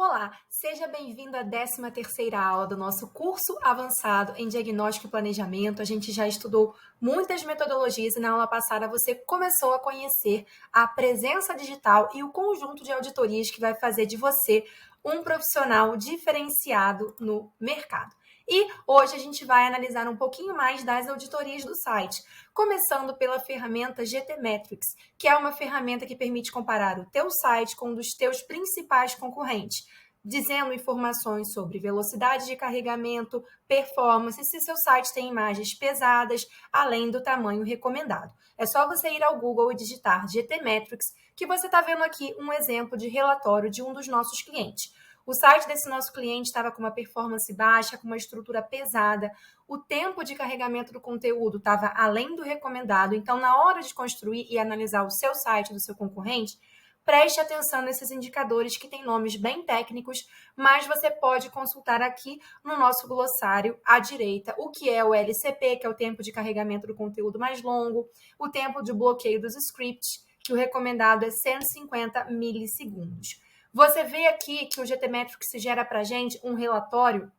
Olá, seja bem-vindo à 13ª aula do nosso curso avançado em Diagnóstico e Planejamento. A gente já estudou muitas metodologias e na aula passada você começou a conhecer a presença digital e o conjunto de auditorias que vai fazer de você um profissional diferenciado no mercado. E hoje a gente vai analisar um pouquinho mais das auditorias do site, começando pela ferramenta GTmetrix, que é uma ferramenta que permite comparar o teu site com um dos teus principais concorrentes, dizendo informações sobre velocidade de carregamento, performance, se seu site tem imagens pesadas, além do tamanho recomendado. É só você ir ao Google e digitar GTmetrix, que você está vendo aqui um exemplo de relatório de um dos nossos clientes. O site desse nosso cliente estava com uma performance baixa, com uma estrutura pesada, o tempo de carregamento do conteúdo estava além do recomendado, então na hora de construir e analisar o seu site do seu concorrente, preste atenção nesses indicadores que têm nomes bem técnicos, mas você pode consultar aqui no nosso glossário à direita o que é o LCP, que é o tempo de carregamento do conteúdo mais longo, o tempo de bloqueio dos scripts, que o recomendado é 150 milissegundos. Você vê aqui que o GTmetrix gera para a gente um relatório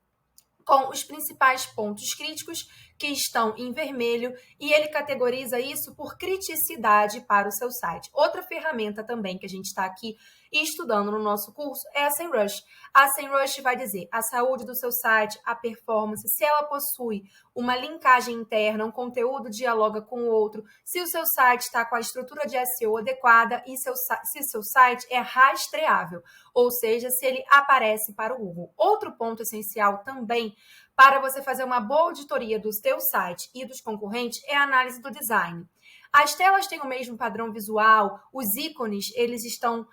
com os principais pontos críticos que estão em vermelho e ele categoriza isso por criticidade para o seu site. Outra ferramenta também que a gente está aqui estudando no nosso curso é a SEMrush. A SEMrush vai dizer a saúde do seu site, a performance, se ela possui uma linkagem interna, um conteúdo dialoga com o outro, se o seu site está com a estrutura de SEO adequada e se seu site é rastreável, ou seja, se ele aparece para o Google. Outro ponto essencial também para você fazer uma boa auditoria do seu site e dos concorrentes é a análise do design. As telas têm o mesmo padrão visual, os ícones, eles estão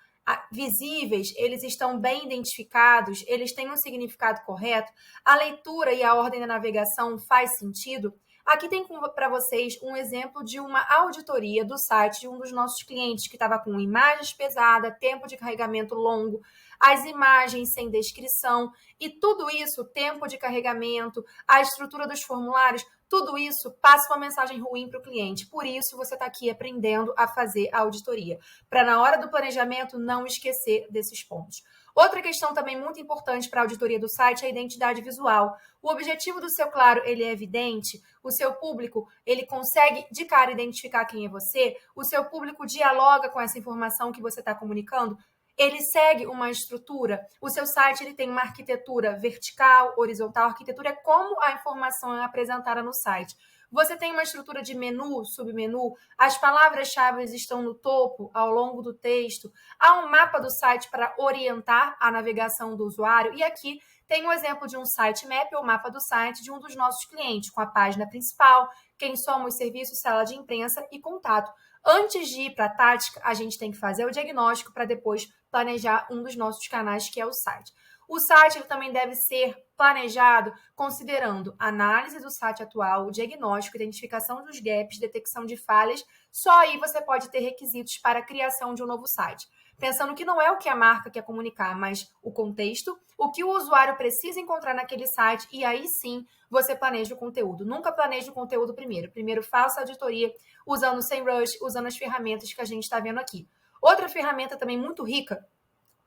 visíveis, eles estão bem identificados, eles têm um significado correto, a leitura e a ordem da navegação faz sentido. Aqui tem para vocês um exemplo de uma auditoria do site de um dos nossos clientes que estava com imagens pesadas, tempo de carregamento longo, as imagens sem descrição e tudo isso, tempo de carregamento, a estrutura dos formulários, tudo isso passa uma mensagem ruim para o cliente. Por isso, você está aqui aprendendo a fazer a auditoria, para na hora do planejamento não esquecer desses pontos. Outra questão também muito importante para a auditoria do site é a identidade visual. O objetivo do seu claro, ele é evidente, o seu público, ele consegue de cara identificar quem é você, o seu público dialoga com essa informação que você está comunicando, ele segue uma estrutura, o seu site ele tem uma arquitetura vertical, horizontal, a arquitetura é como a informação é apresentada no site. Você tem uma estrutura de menu, submenu, as palavras-chave estão no topo, ao longo do texto, há um mapa do site para orientar a navegação do usuário, e aqui tem um exemplo de um sitemap, ou mapa do site de um dos nossos clientes, com a página principal, quem somos, serviços, sala de imprensa e contato. Antes de ir para a tática, a gente tem que fazer o diagnóstico para depois planejar um dos nossos canais, que é o site. O site ele também deve ser planejado considerando análise do site atual, diagnóstico, identificação dos gaps, detecção de falhas. Só aí você pode ter requisitos para a criação de um novo site. Pensando que não é o que a marca quer comunicar, mas o contexto, o que o usuário precisa encontrar naquele site, e aí sim você planeja o conteúdo. Nunca planeje o conteúdo primeiro. Primeiro faça a auditoria usando o SEMrush, usando as ferramentas que a gente está vendo aqui. Outra ferramenta também muito rica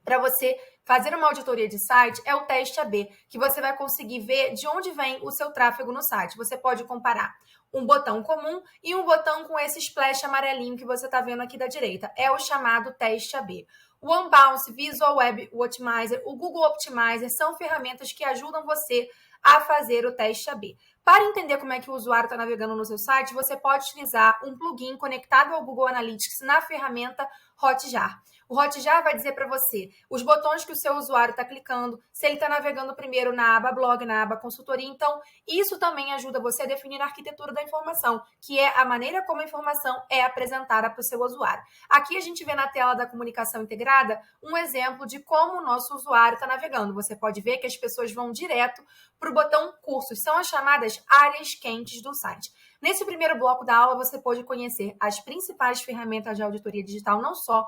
para você fazer uma auditoria de site é o teste AB, que você vai conseguir ver de onde vem o seu tráfego no site. Você pode comparar um botão comum e um botão com esse splash amarelinho que você está vendo aqui da direita. É o chamado teste AB. O Unbounce, Visual Web Optimizer, o Google Optimizer são ferramentas que ajudam você a fazer o teste AB. Para entender como é que o usuário está navegando no seu site, você pode utilizar um plugin conectado ao Google Analytics na ferramenta Hotjar. O Hotjar vai dizer para você os botões que o seu usuário está clicando, se ele está navegando primeiro na aba blog, na aba consultoria. Então, isso também ajuda você a definir a arquitetura da informação, que é a maneira como a informação é apresentada para o seu usuário. Aqui a gente vê na tela da comunicação integrada um exemplo de como o nosso usuário está navegando. Você pode ver que as pessoas vão direto para o botão cursos, são as chamadas áreas quentes do site. Nesse primeiro bloco da aula, você pode conhecer as principais ferramentas de auditoria digital, não só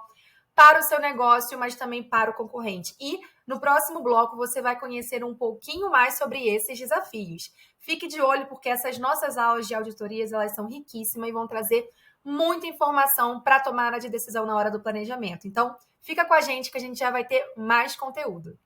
para o seu negócio, mas também para o concorrente. E no próximo bloco você vai conhecer um pouquinho mais sobre esses desafios. Fique de olho porque essas nossas aulas de auditorias, elas são riquíssimas e vão trazer muita informação para a tomada de decisão na hora do planejamento. Então, fica com a gente que a gente já vai ter mais conteúdo.